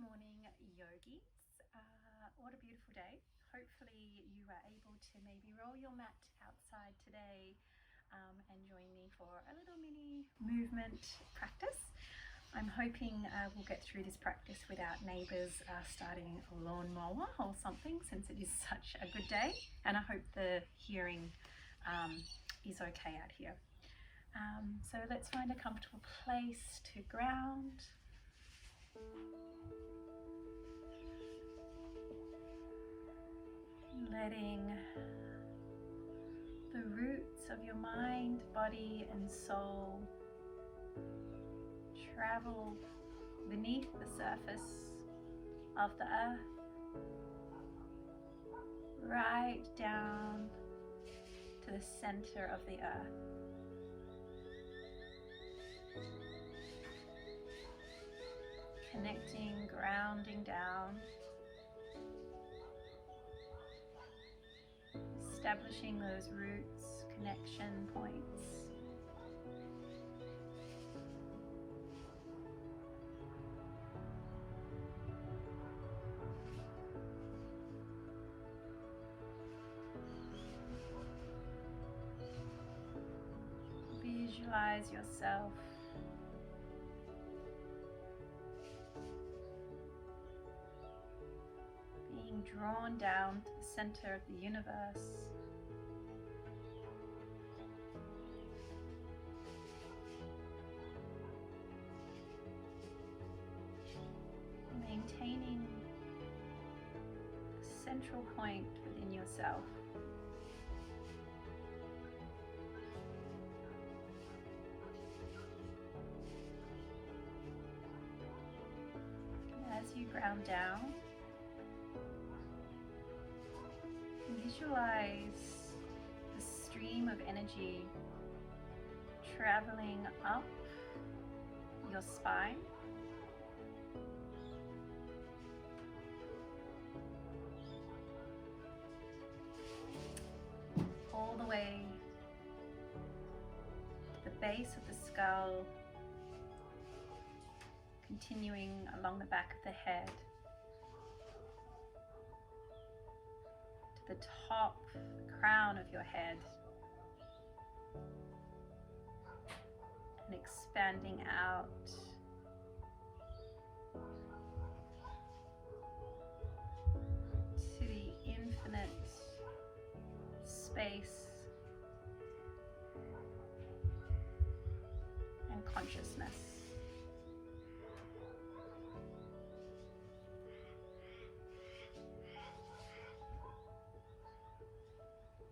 morning, yogis. What a beautiful day. Hopefully you are able to maybe roll your mat outside today and join me for a little mini movement practice. I'm hoping we'll get through this practice without neighbours starting a lawnmower or something, since it is such a good day, and I hope the hearing is okay out here. So let's find a comfortable place to ground. Letting the roots of your mind, body and soul travel beneath the surface of the earth, right down to the center of the earth. Connecting, grounding down, establishing those roots, connection points. Visualize yourself being drawn down to the center of the universe. Maintaining the central point within yourself. As you ground down, visualize the stream of energy traveling up your spine, all the way to the base of the skull, continuing along the back of the head, to the top, the crown of your head, and expanding out to the infinite space and consciousness.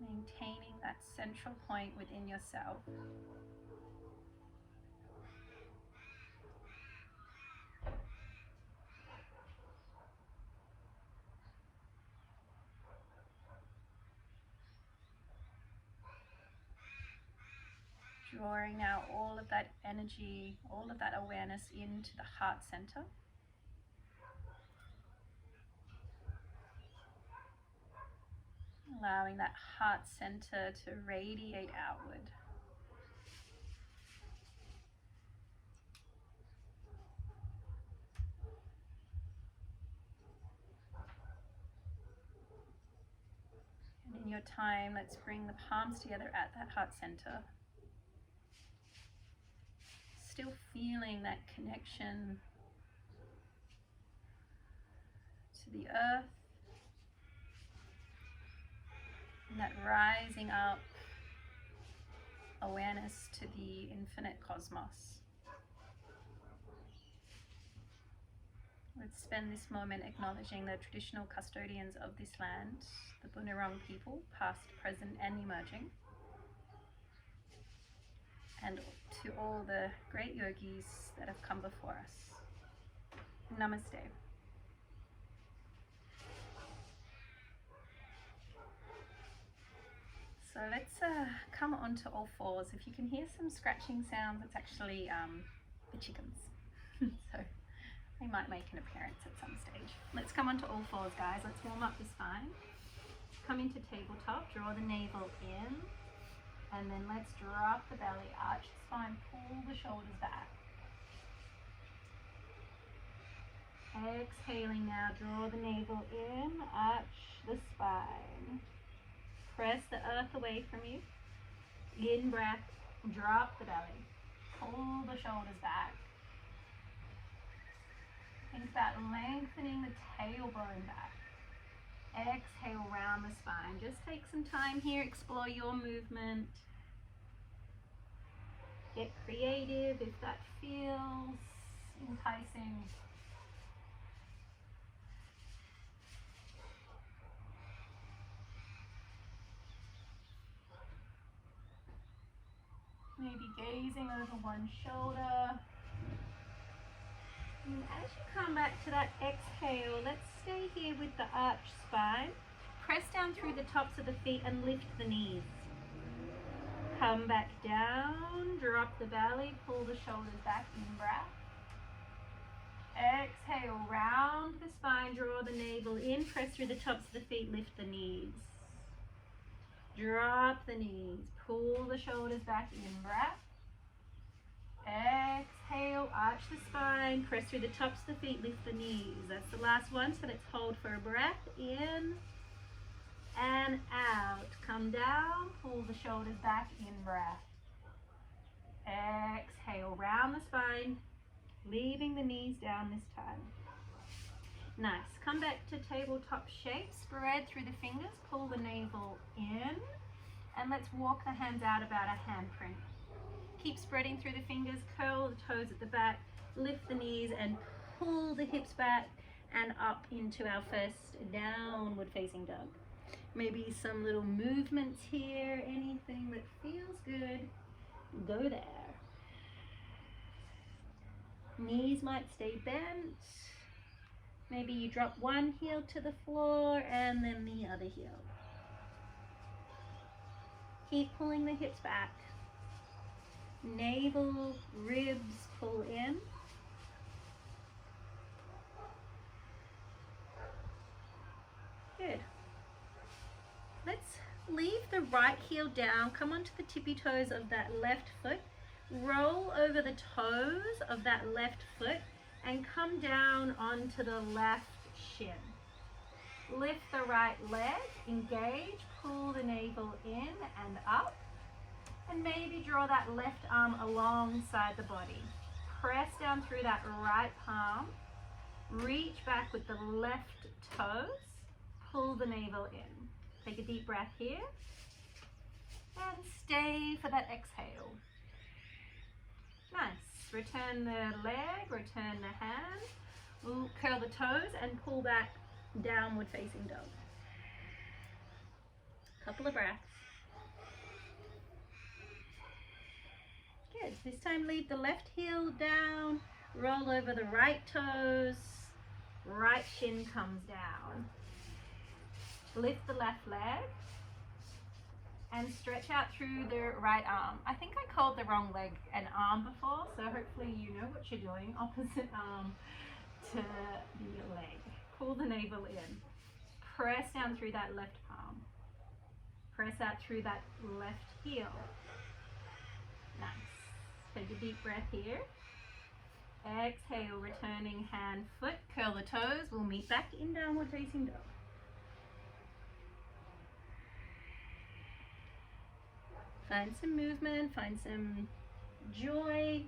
Maintaining that central point within yourself. Drawing now all of that energy, all of that awareness into the heart center. Allowing that heart center to radiate outward. And in your time, let's bring the palms together at that heart center. Still feeling that connection to the earth, and that rising up awareness to the infinite cosmos. Let's spend this moment acknowledging the traditional custodians of this land, the Bunurong people, past, present and emerging, and to all the great yogis that have come before us. Namaste. So let's come onto all fours. If you can hear some scratching sounds, it's actually the chickens. So they might make an appearance at some stage. Let's come onto all fours, guys. Let's warm up the spine. Come into tabletop, draw the navel in, and then let's drop the belly, arch the spine, pull the shoulders back. Exhaling now, draw the navel in, arch the spine. Press the earth away from you. In breath, drop the belly. Pull the shoulders back. Think about lengthening the tailbone back. Exhale, round the spine. Just take some time here, explore your movement. Get creative if that feels enticing. Maybe gazing over one shoulder. And as you come back to that exhale, let's stay here with the arched spine. Press down through the tops of the feet and lift the knees. Come back down, drop the belly, pull the shoulders back, in breath. Exhale, round the spine, draw the navel in, press through the tops of the feet, lift the knees. Drop the knees, pull the shoulders back, in breath. Exhale, arch the spine, press through the tops of the feet, lift the knees. That's the last one, so let's hold for a breath. In and out. Come down, pull the shoulders back, in breath. Exhale, round the spine, leaving the knees down this time. Nice. Come back to tabletop shape. Spread through the fingers, pull the navel in, and let's walk the hands out about a handprint. Keep spreading through the fingers, curl the toes at the back, lift the knees and pull the hips back and up into our first downward facing dog. Maybe some little movements here, anything that feels good, go there. Knees might stay bent. Maybe you drop one heel to the floor and then the other heel. Keep pulling the hips back. Navel, ribs pull in. Good. Let's leave the right heel down. Come onto the tippy toes of that left foot. Roll over the toes of that left foot and come down onto the left shin. Lift the right leg, engage, pull the navel in and up. And maybe draw that left arm alongside the body. Press down through that right palm. Reach back with the left toes. Pull the navel in. Take a deep breath here. And stay for that exhale. Nice. Return the leg, return the hand. We'll curl the toes and pull back, downward facing dog. Couple of breaths. Good. This time leave the left heel down, roll over the right toes, right shin comes down. Lift the left leg and stretch out through the right arm. I think I called the wrong leg an arm before, so hopefully you know what you're doing. Opposite arm to the leg. Pull the navel in. Press down through that left palm. Press out through that left heel. Nice. Take a deep breath here. Exhale, returning hand, foot, curl the toes. We'll meet back in downward facing dog. Find some movement, find some joy.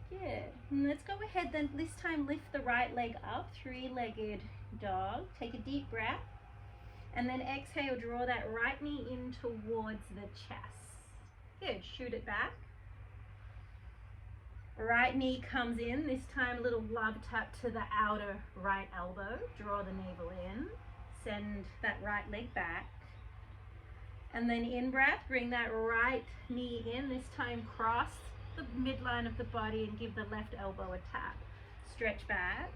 Good. And let's go ahead then, this time lift the right leg up, three-legged dog. Take a deep breath. And then exhale, draw that right knee in towards the chest. Good, shoot it back. Right knee comes in, this time a little love tap to the outer right elbow. Draw the navel in, send that right leg back. And then in breath, bring that right knee in, this time cross the midline of the body and give the left elbow a tap. Stretch back.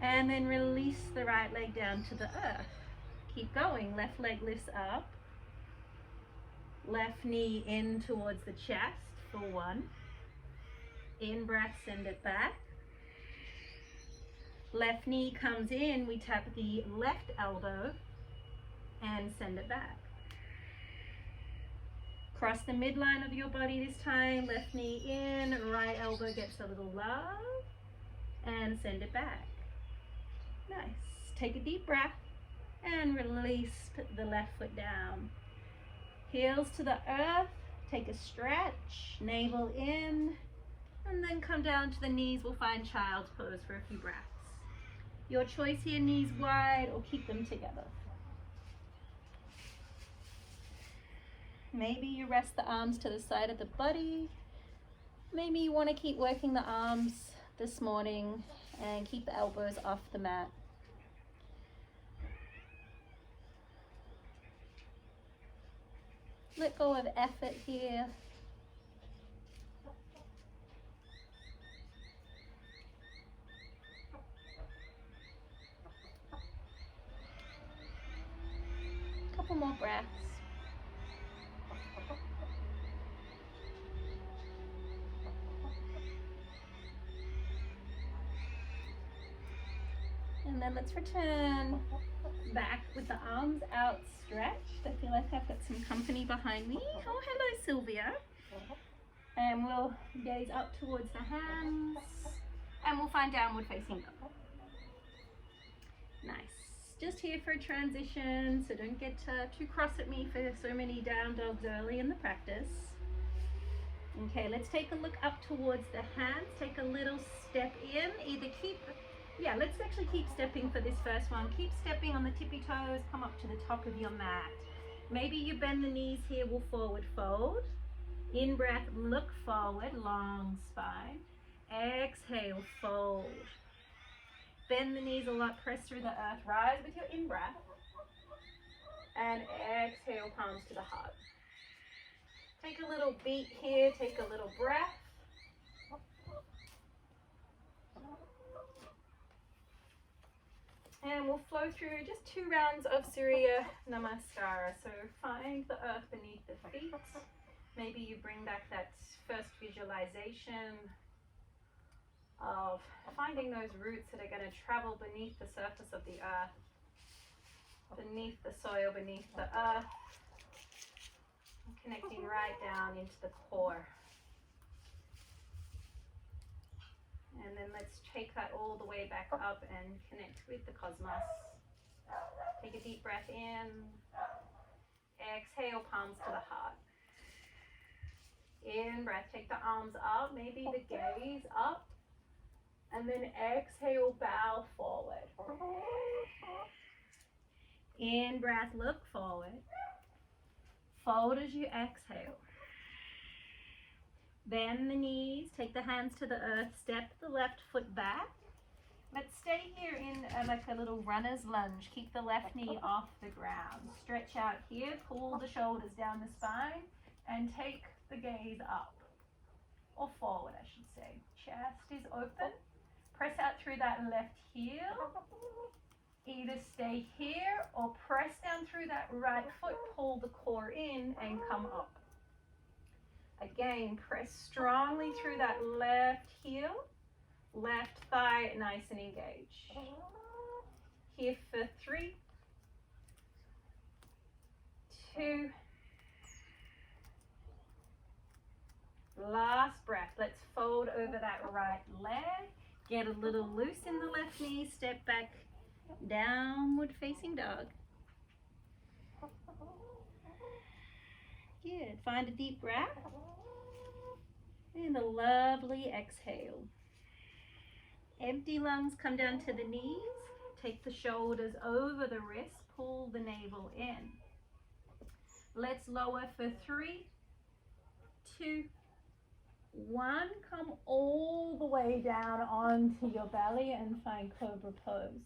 And then release the right leg down to the earth. Keep going, left leg lifts up. Left knee in towards the chest for one. In breath, send it back. Left knee comes in, we tap the left elbow and send it back. Cross the midline of your body this time. Left knee in, right elbow gets a little love, and send it back. Nice. Take a deep breath and release the left foot down. Heels to the earth. Take a stretch, navel in, and then come down to the knees. We'll find child's pose for a few breaths. Your choice here, knees wide or keep them together. Maybe you rest the arms to the side of the body. Maybe you want to keep working the arms this morning and keep the elbows off the mat. Let go of effort here. Couple more breaths. And then let's return back with the arms outstretched. I feel like I've got some company behind me. Oh, hello, Sylvia. And we'll gaze up towards the hands and we'll find downward facing dog. Nice. Just here for a transition, so don't get too cross at me for so many down dogs early in the practice. Okay, let's take a look up towards the hands. Take a little step in. Let's actually keep stepping for this first one. Keep stepping on the tippy toes. Come up to the top of your mat. Maybe you bend the knees here. We'll forward fold. In breath, look forward, long spine. Exhale, fold. Bend the knees a lot, press through the earth. Rise with your in breath. And exhale, palms to the heart. Take a little beat here, take a little breath. And we'll flow through just 2 rounds of Surya Namaskara. So find the earth beneath the feet. Maybe you bring back that first visualization of finding those roots that are going to travel beneath the surface of the earth, beneath the soil, beneath the earth, connecting right down into the core. And then let's take that all the way back up and connect with the cosmos. Take a deep breath in. Exhale, palms to the heart. In breath, take the arms up, maybe the gaze up. And then exhale, bow forward. In breath, look forward. Fold as you exhale. Bend the knees, take the hands to the earth, step the left foot back. Let's stay here in like a little runner's lunge. Keep the left knee off the ground. Stretch out here, pull the shoulders down the spine, and take the gaze up. Or forward, I should say. Chest is open. Press out through that left heel. Either stay here or press down through that right foot, pull the core in and come up. Again, press strongly through that left heel, left thigh nice and engaged. Here for 3, 2, last breath. Let's fold over that right leg. Get a little loose in the left knee, step back, downward facing dog. Good. Find a deep breath. And a lovely exhale. Empty lungs, come down to the knees. Take the shoulders over the wrists, pull the navel in. Let's lower for 3, 2, 1. Come all the way down onto your belly and find cobra pose.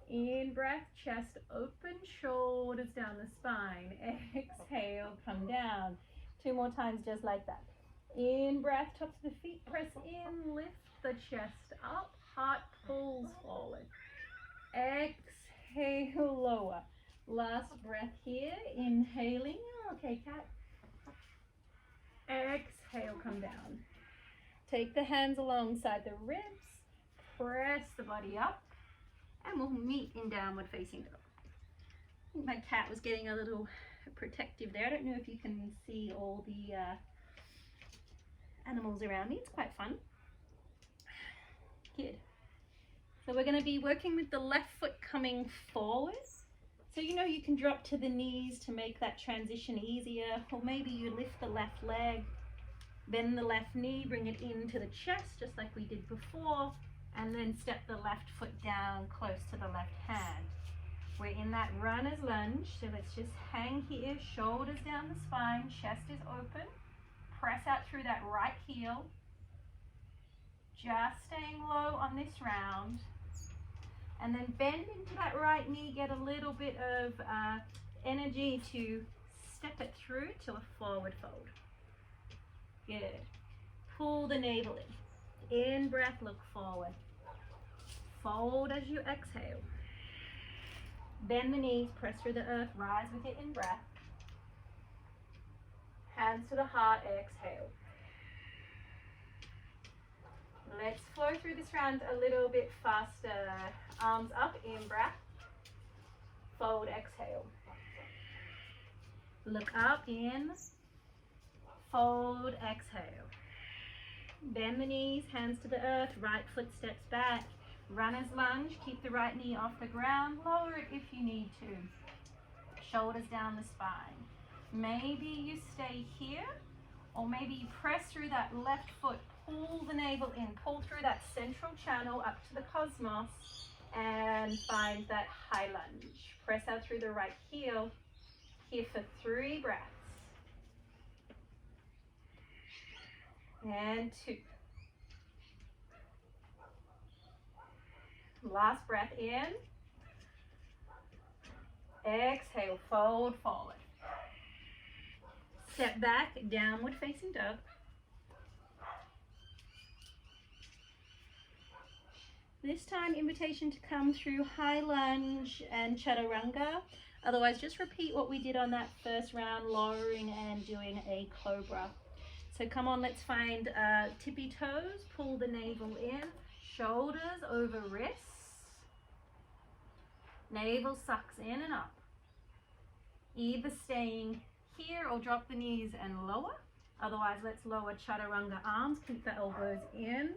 In breath, chest open, shoulders down the spine. Exhale, come down. 2 more times just like that. In breath, tops of the feet press in, lift the chest up, heart pulls forward. Exhale, lower. Last breath here, inhaling. Okay, cat. Exhale, come down. Take the hands alongside the ribs, press the body up, and we'll meet in downward facing dog. I think my cat was getting a little protective there. I don't know if you can see all the animals around me. It's quite fun. Good. So we're going to be working with the left foot coming forward. So you can drop to the knees to make that transition easier, or maybe you lift the left leg, bend the left knee, bring it into the chest just like we did before, and then step the left foot down close to the left hand. We're in that runner's lunge, so let's just hang here, shoulders down the spine, chest is open, press out through that right heel, just staying low on this round, and then bend into that right knee, get a little bit of energy to step it through to a forward fold. Good. Pull the navel in breath, look forward. Fold as you exhale. Bend the knees, press through the earth, rise with it in breath. Hands to the heart, exhale. Let's flow through this round a little bit faster. Arms up, in breath. Fold, exhale. Look up, in. Fold, exhale. Bend the knees, hands to the earth, right foot steps back. Runner's lunge, keep the right knee off the ground, lower it if you need to. Shoulders down the spine. Maybe you stay here, or maybe you press through that left foot, pull the navel in, pull through that central channel up to the cosmos, and find that high lunge. Press out through the right heel, here for 3 breaths. And 2. Last breath in. Exhale, fold forward. Step back, downward facing dog. This time, invitation to come through high lunge and chaturanga. Otherwise, just repeat what we did on that first round, lowering and doing a cobra. So come on, let's find tippy toes, pull the navel in, shoulders over wrists. Navel sucks in and up. Either staying here or drop the knees and lower. Otherwise, let's lower chaturanga arms, keep the elbows in.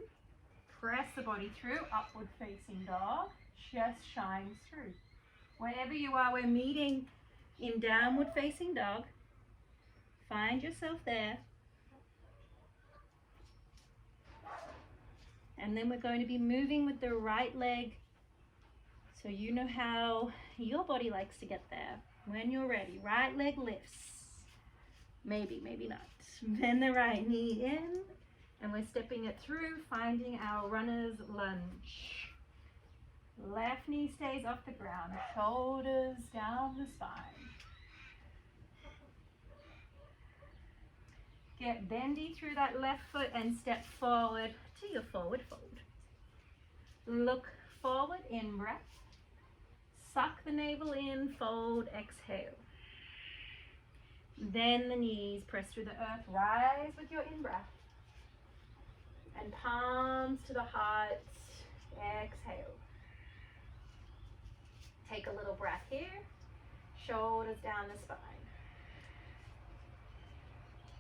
Press the body through, upward facing dog, chest shines through. Wherever you are, we're meeting in downward facing dog. Find yourself there. And then we're going to be moving with the right leg, so you know how your body likes to get there. When you're ready, right leg lifts. Maybe, maybe not. Bend the right knee in, and we're stepping it through, finding our runner's lunge. Left knee stays off the ground, shoulders down the spine. Get bendy through that left foot and step forward to your forward fold. Look forward, in breath. Suck the navel in, fold, exhale. Bend the knees, press through the earth, rise with your in-breath. And palms to the heart, exhale. Take a little breath here, shoulders down the spine.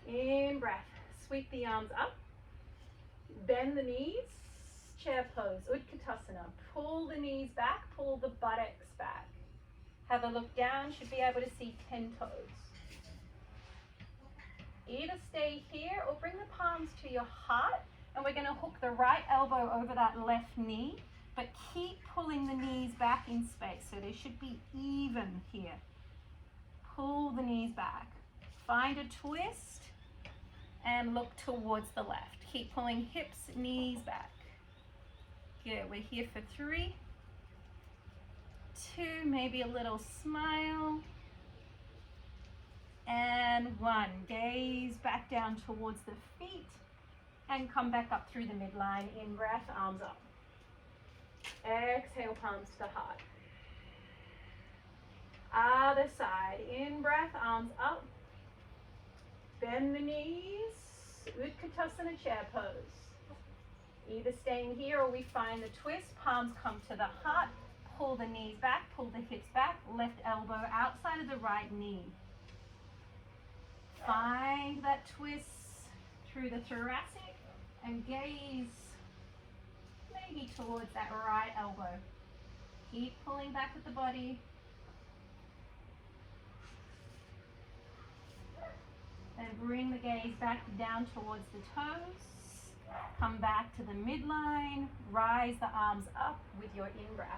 In breath, sweep the arms up, bend the knees, chair pose, Utkatasana. Pull the knees back, pull the buttocks back. Have a look down, should be able to see 10 toes. Either stay here or bring the palms to your heart, and we're going to hook the right elbow over that left knee, but keep pulling the knees back in space, so they should be even here. Pull the knees back. Find a twist and look towards the left. Keep pulling hips, knees back. Good, we're here for 3, 2, maybe a little smile, and 1. Gaze back down towards the feet and come back up through the midline. In breath, arms up. Exhale, palms to the heart. Other side. In breath, arms up. Bend the knees. Utkatasana, chair pose. Either staying here or we find the twist. Palms come to the heart. Pull the knees back, pull the hips back. Left elbow outside of the right knee. Find that twist through the thoracic and gaze maybe towards that right elbow. Keep pulling back with the body. Then bring the gaze back down towards the toes. Come back to the midline. Rise the arms up with your in-breath.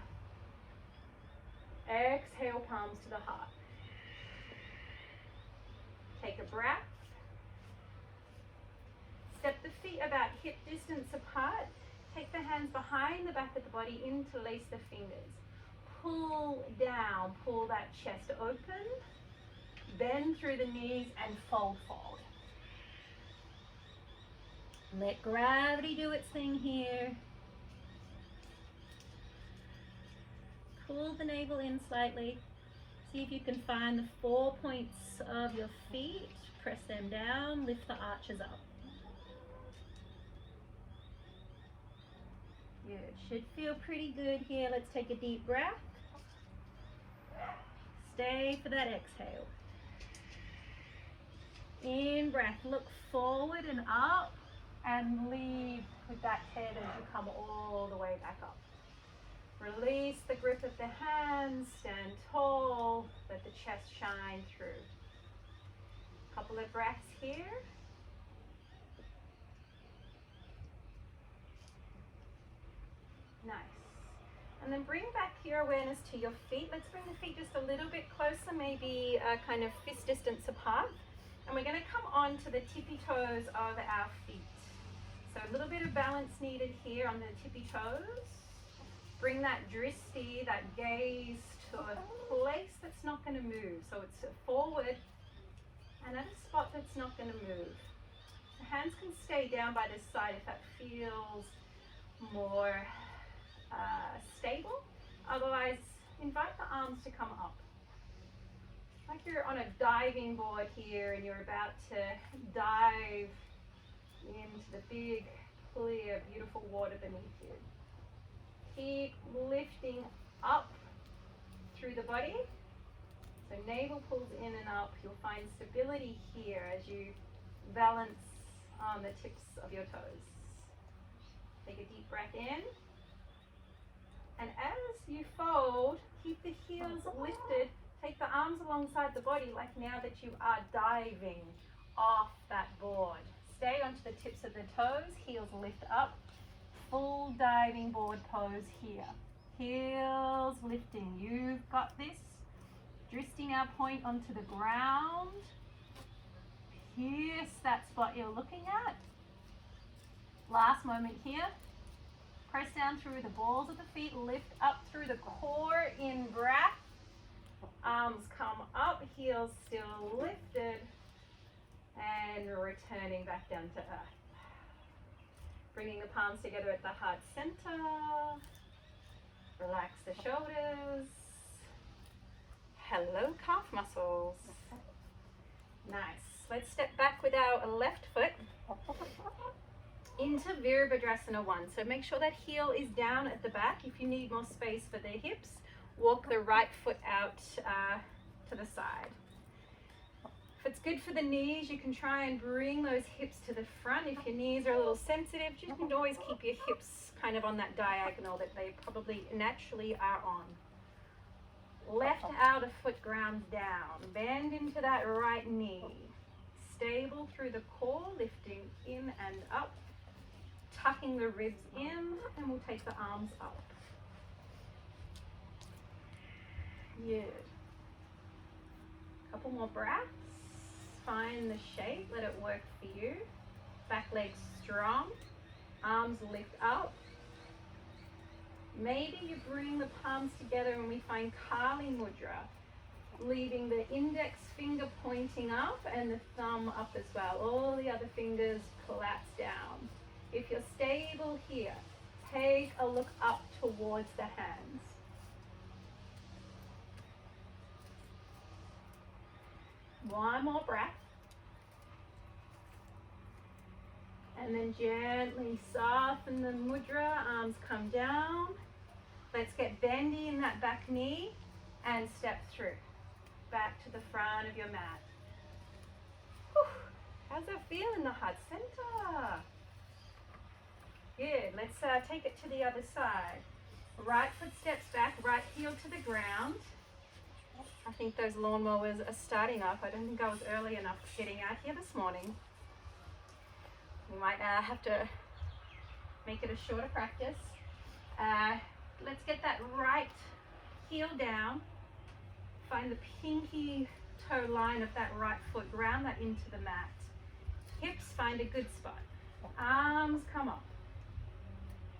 Exhale, palms to the heart. Take a breath. Step the feet about hip distance apart. Take the hands behind the back of the body, interlace the fingers. Pull down, pull that chest open. Bend through the knees and fold forward. Let gravity do its thing here. Pull the navel in slightly. See if you can find the 4 points of your feet. Press them down, lift the arches up. Good, should feel pretty good here. Let's take a deep breath. Stay for that exhale. In breath, look forward and up and lead with that head as you come all the way back up. Release the grip of the hands, stand tall, let the chest shine through. Couple of breaths here. Nice. And then bring back your awareness to your feet. Let's bring the feet just a little bit closer, maybe kind of fist distance apart. And we're going to come on to the tippy toes of our feet. So a little bit of balance needed here on the tippy toes. Bring that dristi, that gaze to a place that's not going to move. So it's forward and at a spot that's not going to move. The hands can stay down by this side if that feels more stable. Otherwise, invite the arms to come up. Like you're on a diving board here and you're about to dive into the big, clear, beautiful water beneath you. Keep lifting up through the body. So navel pulls in and up. You'll find stability here as you balance on the tips of your toes. Take a deep breath in. And as you fold, keep the heels lifted. Take the arms alongside the body like now that you are diving off that board. Stay onto the tips of the toes, heels lift up. Full diving board pose here. Heels lifting. You've got this. Dristing our point onto the ground. Pierce that spot you're looking at. Last moment here. Press down through the balls of the feet. Lift up through the core in breath. Arms come up, heels still lifted, and returning back down to earth. Bringing the palms together at the heart center. Relax the shoulders. Hello, calf muscles. Nice. Let's step back with our left foot into Virabhadrasana 1. So make sure that heel is down at the back. If you need more space for the hips, walk the right foot out to the side. If it's good for the knees, you can try and bring those hips to the front. If your knees are a little sensitive, you can always keep your hips kind of on that diagonal that they probably naturally are on. Left outer foot grounds down. Bend into that right knee. Stable through the core, lifting in and up. Tucking the ribs in, and we'll take the arms up. Good. Couple more breaths. Find the shape, let it work for you. Back legs strong, arms lift up. Maybe you bring the palms together and we find Kali Mudra, leaving the index finger pointing up and the thumb up as well. All the other fingers collapse down. If you're stable here, take a look up towards the hands. One more breath. And then gently soften the mudra, arms come down. Let's get bendy in that back knee and step through. Back to the front of your mat. Whew. How's that feel in the heart center? Good. Let's take it to the other side. Right foot steps back, right heel to the ground. I think those lawnmowers are starting up. I don't think I was early enough getting out here this morning. We might have to make it a shorter practice. Let's get that right heel down. Find the pinky toe line of that right foot. Ground that into the mat. Hips, find a good spot. Arms come up.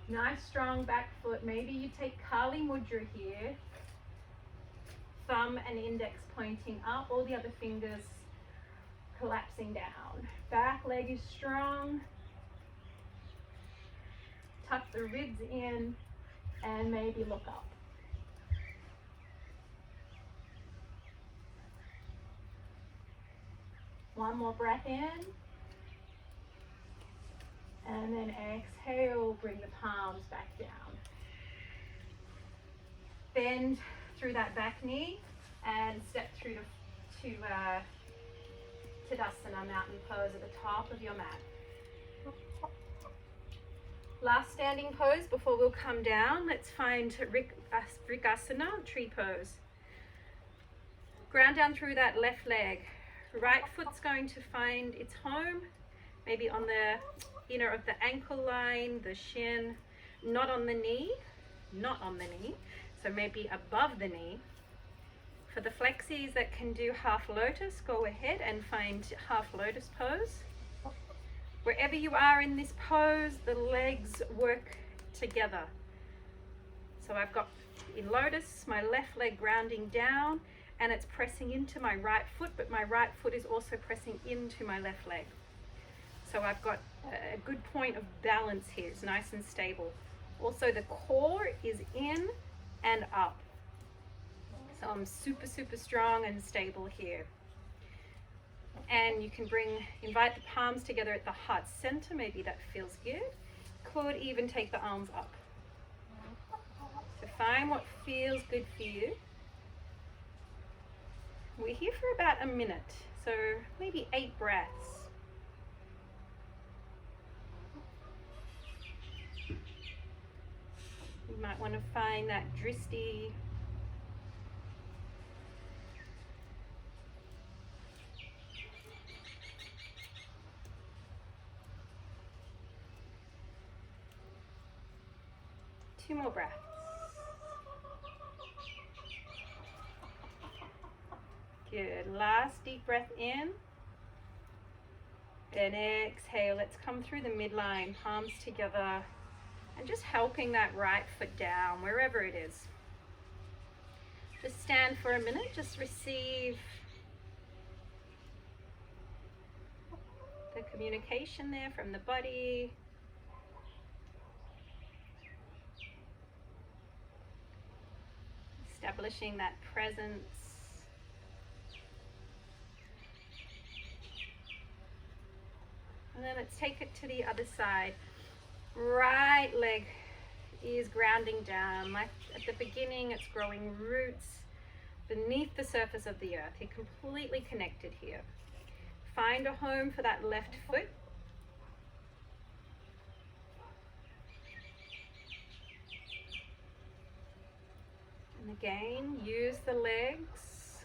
Nice strong back foot. Maybe you take Kali Mudra here. Thumb and index pointing up. All the other fingers collapsing down. Back leg is strong. Tuck the ribs in and maybe look up. One more breath in. And then exhale, bring the palms back down. Bend through that back knee and step through to Tadasana, mountain pose at the top of your mat. Last standing pose before we'll come down. Let's find Vrikasana, tree pose. Ground down through that left leg. Right foot's going to find its home, maybe on the inner of the ankle line, the shin, not on the knee, so maybe above the knee. For the flexies that can do half lotus, go ahead and find half lotus pose. Wherever you are in this pose, the legs work together. So I've got in lotus, my left leg grounding down, and it's pressing into my right foot, but my right foot is also pressing into my left leg. So I've got a good point of balance here. It's nice and stable. Also, the core is in and up. So I'm super, super strong and stable here. And you can invite the palms together at the heart center. Maybe that feels good. Could even take the arms up. So find what feels good for you. We're here for about a minute, so maybe 8 breaths. You might want to find that dristi. Two more breaths. Good. Last deep breath in. Then exhale. Let's come through the midline, palms together, and just helping that right foot down, wherever it is. Just stand for a minute, just receive the communication there from the body. Establishing that presence. And then let's take it to the other side. Right leg is grounding down. Like at the beginning, it's growing roots beneath the surface of the earth. You're completely connected here. Find a home for that left foot. And again, use the legs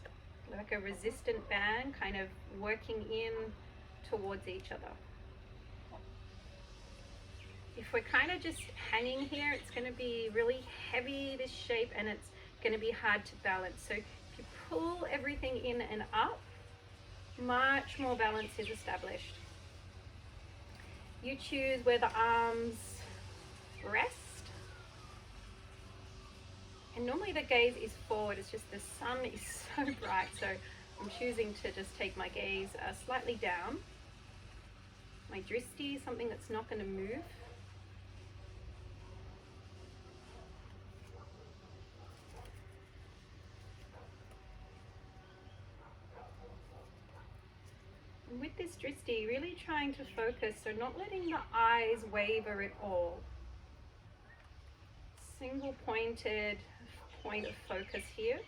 like a resistant band, kind of working in towards each other. If we're kind of just hanging here, it's going to be really heavy, this shape, and it's going to be hard to balance. So if you pull everything in and up, much more balance is established. You choose where the arms rest. And normally the gaze is forward, it's just the sun is so bright, so I'm choosing to just take my gaze slightly down. My dristi, something that's not going to move. And with this dristi, really trying to focus, so not letting the eyes waver at all. Single pointed point of focus here.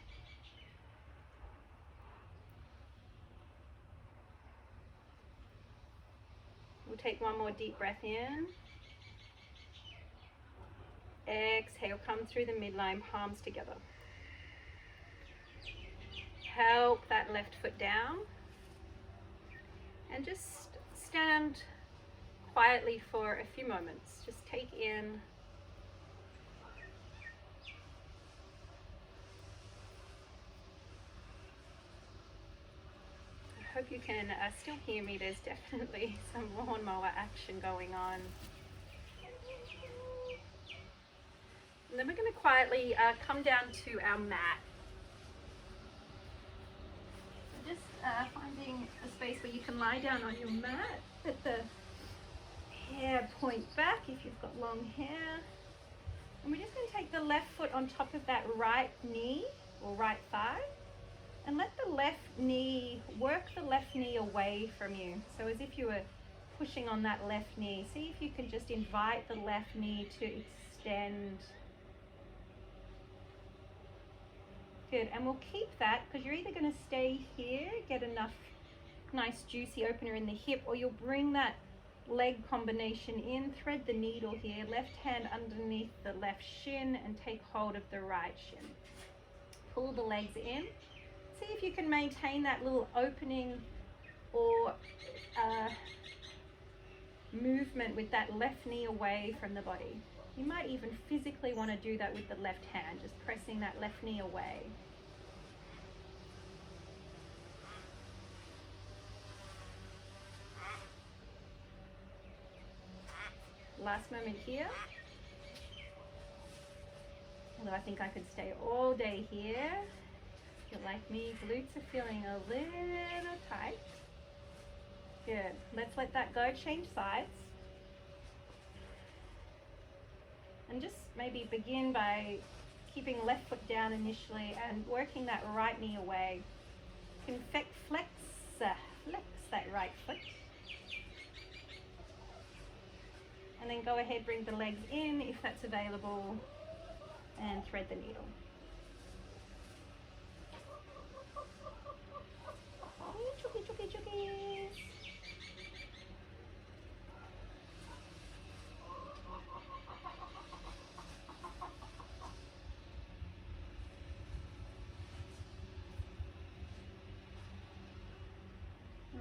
take one more deep breath in. Exhale, come through the midline, palms together. Help that left foot down. And just stand quietly for a few moments. Just take in I hope you can still hear me. There's definitely some lawnmower action going on. And then we're going to quietly come down to our mat. So just finding a space where you can lie down on your mat. Let the hair point back if you've got long hair. And we're just going to take the left foot on top of that right knee or right thigh. And let the left knee, work the left knee away from you. So as if you were pushing on that left knee. See if you can just invite the left knee to extend. Good, and we'll keep that because you're either going to stay here, get enough nice juicy opener in the hip, or you'll bring that leg combination in, thread the needle here, left hand underneath the left shin and take hold of the right shin. Pull the legs in. See if you can maintain that little opening or movement with that left knee away from the body. You might even physically want to do that with the left hand, just pressing that left knee away. Last moment here. Although I think I could stay all day here. If you're like me, glutes are feeling a little tight. Good. Let's let that go. Change sides. And just maybe begin by keeping left foot down initially and working that right knee away. You can flex that right foot. And then go ahead, bring the legs in if that's available, and thread the needle. Chooky, chooky, chooky.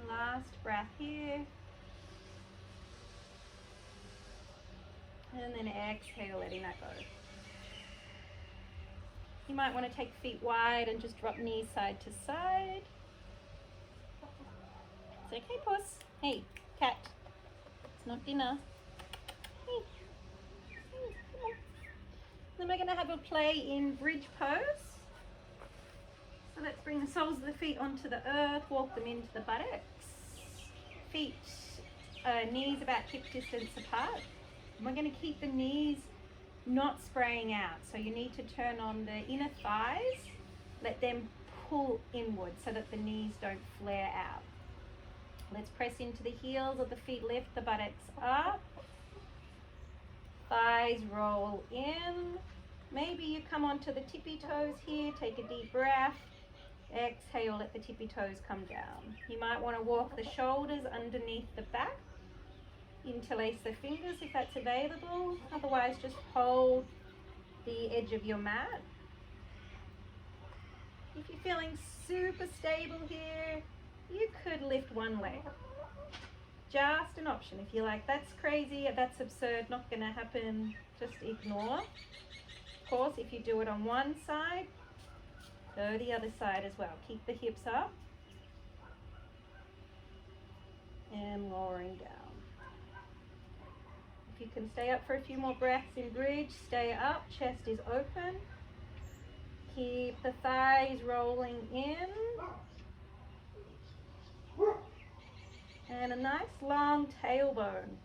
Last breath here. And then exhale, letting that go. You might want to take feet wide and just drop knees side to side. It's okay, puss. Hey, cat. It's not dinner. Hey. Hey, come on. Then we're going to have a play in bridge pose. So let's bring the soles of the feet onto the earth, walk them into the buttocks. Feet, knees about hip distance apart. And we're going to keep the knees not spraying out. So you need to turn on the inner thighs, let them pull inward so that the knees don't flare out. Let's press into the heels of the feet, lift the buttocks up. Thighs roll in. Maybe you come onto the tippy toes here, take a deep breath. Exhale, let the tippy toes come down. You might want to walk the shoulders underneath the back. Interlace the fingers if that's available. Otherwise, just hold the edge of your mat. If you're feeling super stable here, you could lift one leg. Just an option. If you're like, that's crazy, that's absurd, not going to happen, just ignore. Of course, if you do it on one side, go the other side as well. Keep the hips up and lowering down. If you can stay up for a few more breaths in bridge, stay up, chest is open. Keep the thighs rolling in. And a nice long tailbone.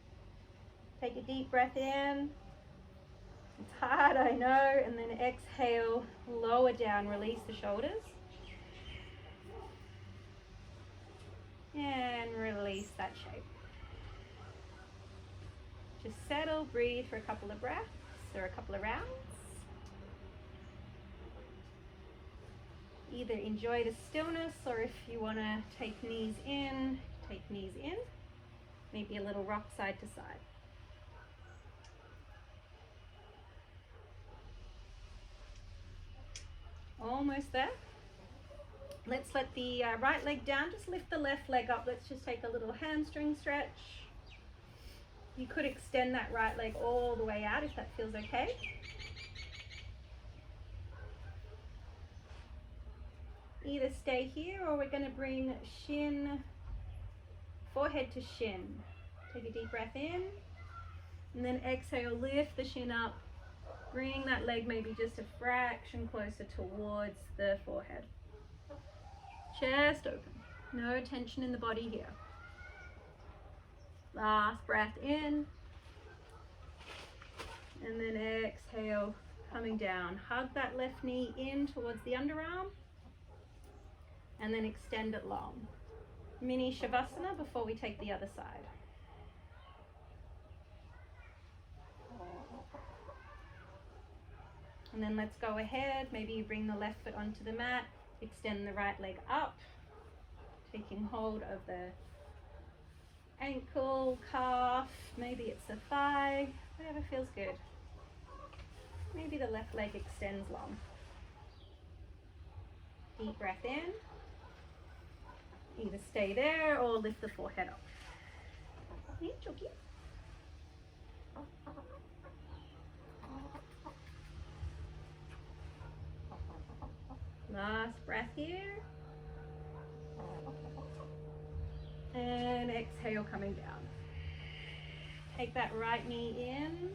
Take a deep breath in. It's hard, I know. And then exhale, lower down, release the shoulders. And release that shape. Just settle, breathe for a couple of breaths or a couple of rounds. Either enjoy the stillness, or if you want to take knees in, take knees in. Maybe a little rock side to side. Almost there. Let's let the right leg down. Just lift the left leg up. Let's just take a little hamstring stretch. You could extend that right leg all the way out if that feels okay. Either stay here or we're going to bring shin, forehead to shin. Take a deep breath in and then exhale, lift the shin up. Bring that leg maybe just a fraction closer towards the forehead. Chest open. No tension in the body here. Last breath in. And then exhale, coming down. Hug that left knee in towards the underarm. And then extend it long. Mini Shavasana before we take the other side. And then let's go ahead. Maybe you bring the left foot onto the mat. Extend the right leg up. Taking hold of the ankle, calf. Maybe it's the thigh. Whatever feels good. Maybe the left leg extends long. Deep breath in. Either stay there or lift the forehead up. Okay, choki. Last breath here. And exhale, coming down. Take that right knee in.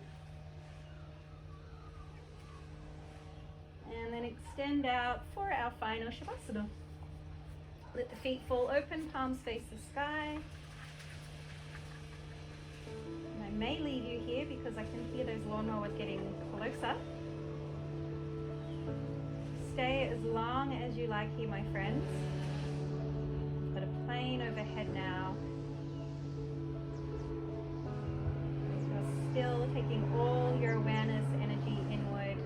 And then extend out for our final Shavasana. Let the feet fall open, palms face the sky. And I may leave you here because I can hear those lawnmowers getting closer. Stay as long as you like here, my friends. Got a plane overhead now. You're still taking all your awareness, energy inward.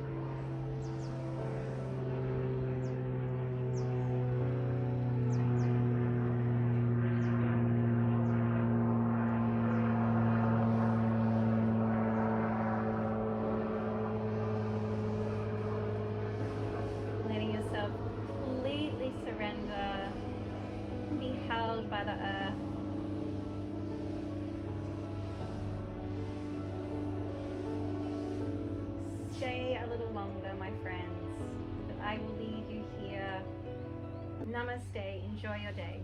Completely surrender and be held by the earth. Stay a little longer, my friends, but I will leave you here. Namaste. Enjoy your day.